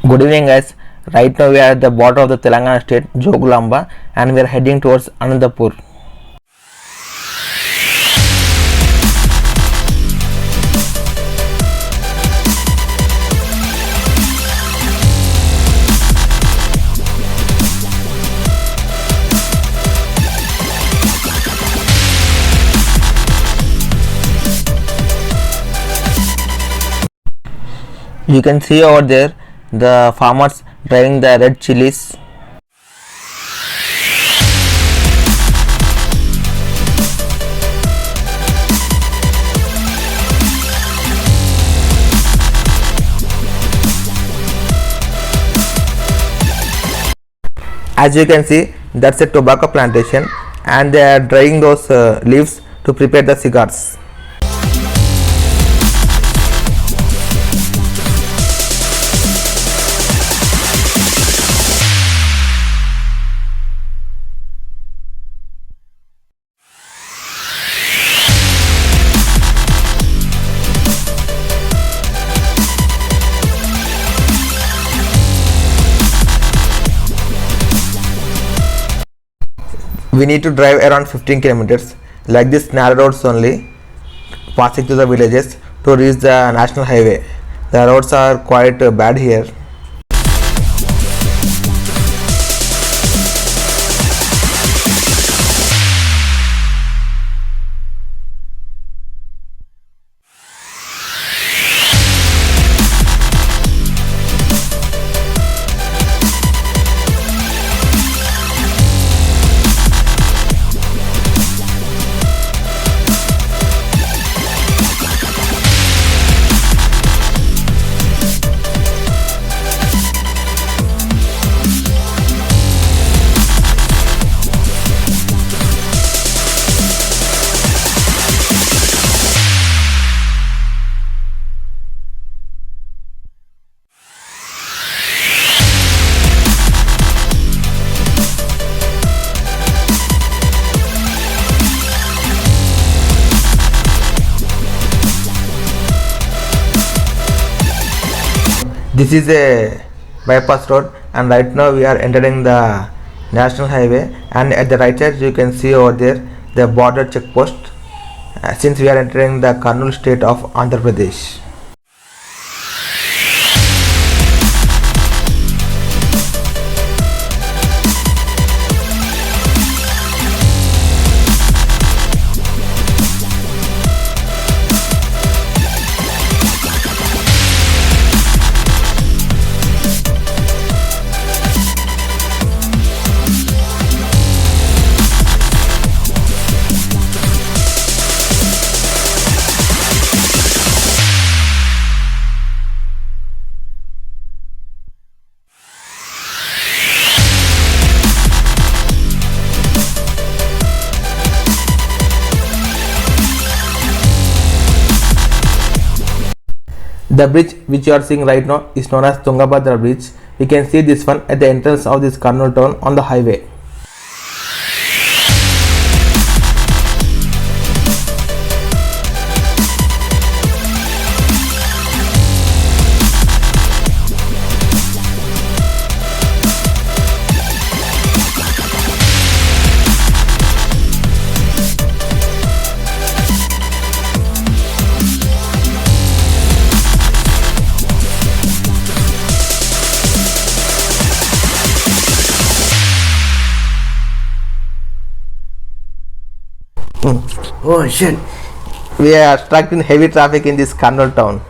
Good evening, guys. Right now we are at the border of the Telangana state, Jogulamba, and we are heading towards Ananthapur. You can see over there the farmers driving the red chilies. As you can see, that's a tobacco plantation, and they are drying those leaves to prepare the cigars. We need to drive around 15 kilometers like this narrow roads only, passing through the villages to reach the national highway. The roads are quite bad here. This is a bypass road, and right now we are entering the national highway, and at the right side you can see over there the border checkpost, since we are entering the Kurnool state of Andhra Pradesh. The bridge which you are seeing right now is known as Tungabhadra Bridge. We can see this one at the entrance of this Kurnool town on the highway. Oh shit! We are stuck in heavy traffic in this Kurnool town.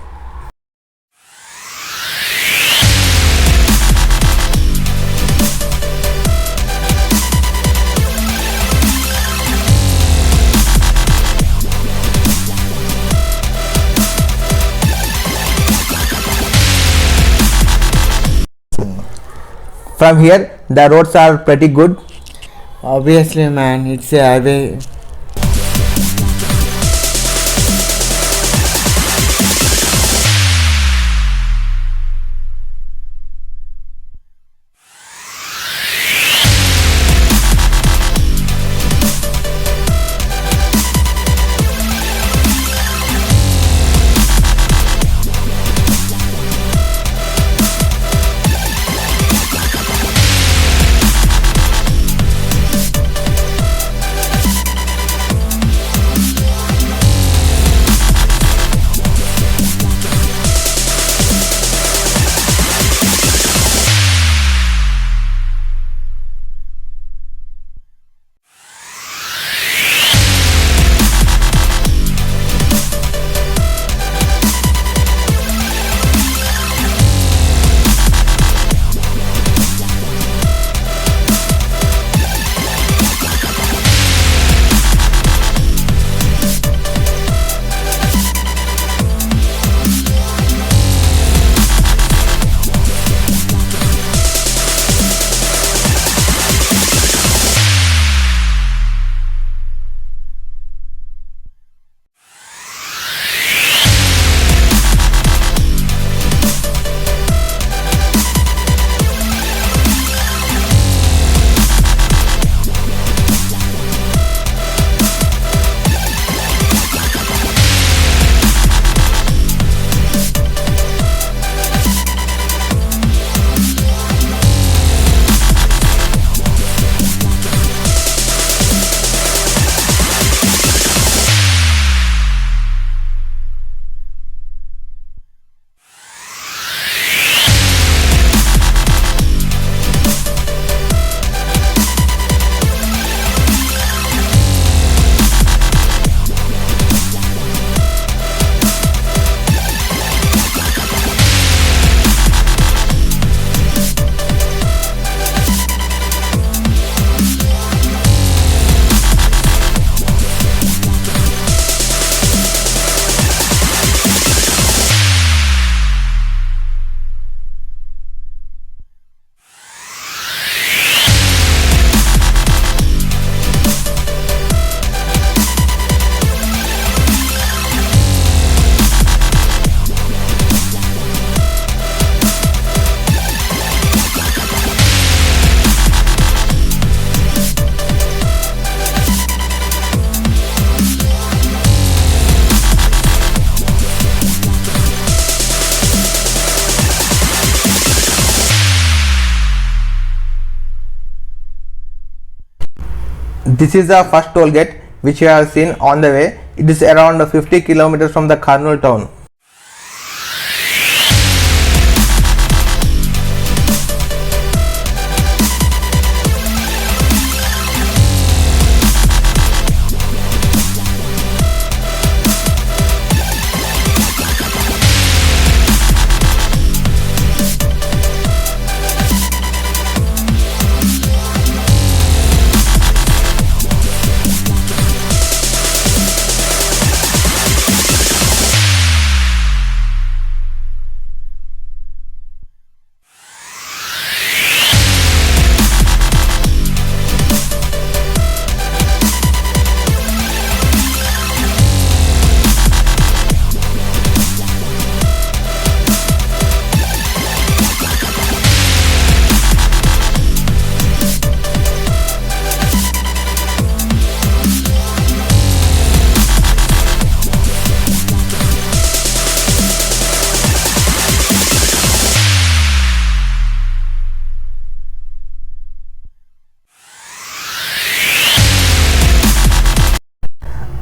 From here, the roads are pretty good. Obviously, man, it's a highway. This is the first toll gate which you have seen on the way. It is around 50 kilometers from the Kurnool town.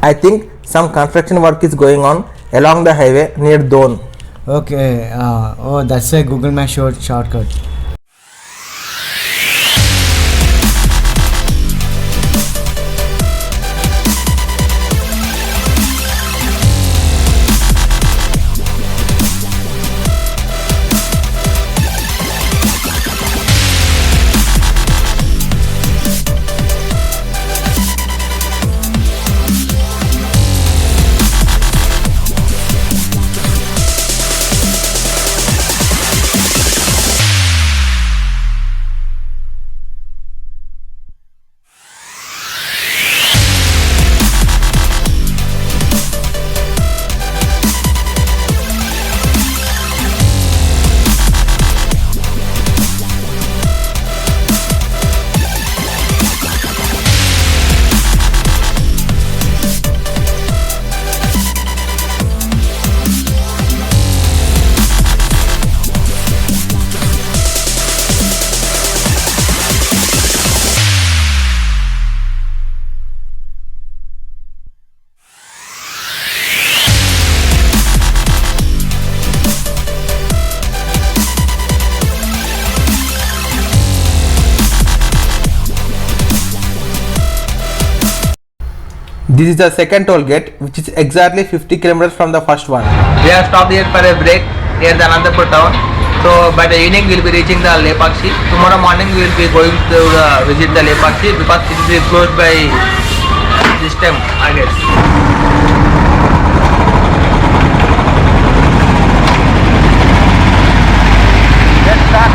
I think some construction work is going on along the highway near Don. Okay, oh, that's a Google Map shortcut. This is the second toll gate which is exactly 50 kilometers from the first one. We have stopped here for a break near the Ananthapur town. So by the evening we will be reaching the Lepakshi. Tomorrow morning we will be going to visit the Lepakshi because it will be closed by this time, I guess. Let's start.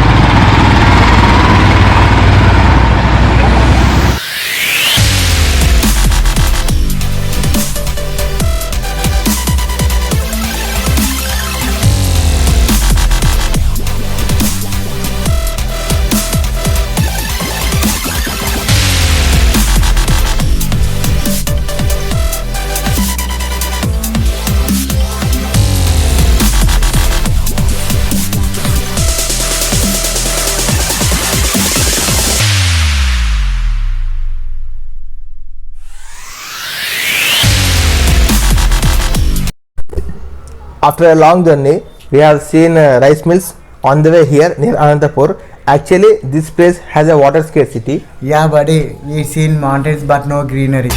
After a long journey, we have seen rice mills on the way here near Ananthapur. Actually, this place has a water scarcity. Yeah, buddy, we seen mountains but no greenery.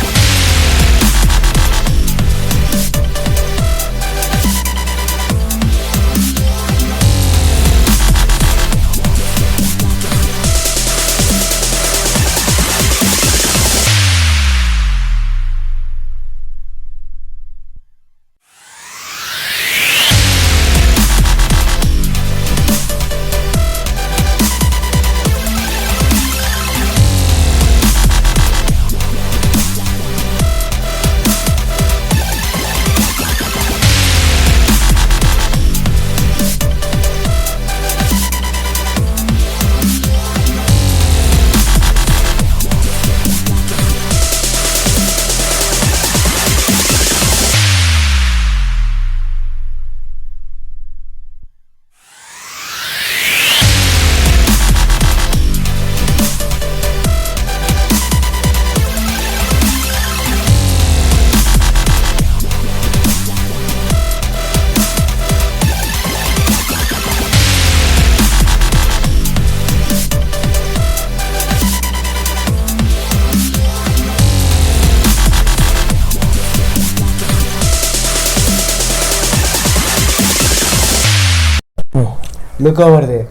Look over there.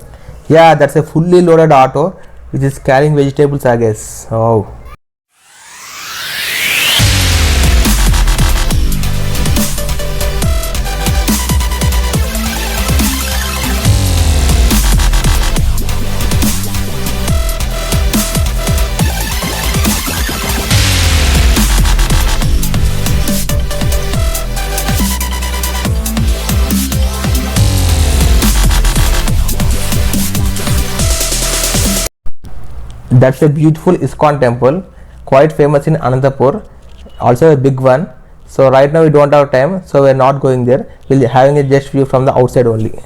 Yeah, that's a fully loaded auto which is carrying vegetables, I guess. Oh. That's a beautiful ISKCON temple, quite famous in Ananthapur, also a big one. So right now we don't have time, so we're not going there. We'll be having a just view from the outside only.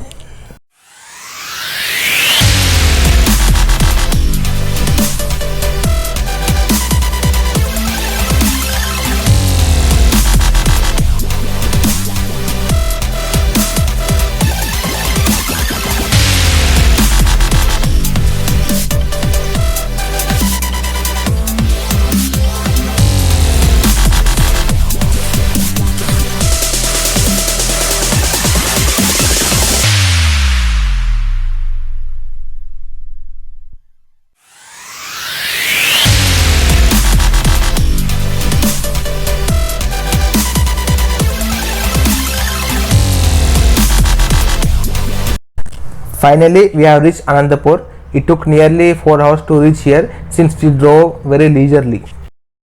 Finally, we have reached Ananthapur. It took nearly 4 hours to reach here since we drove very leisurely.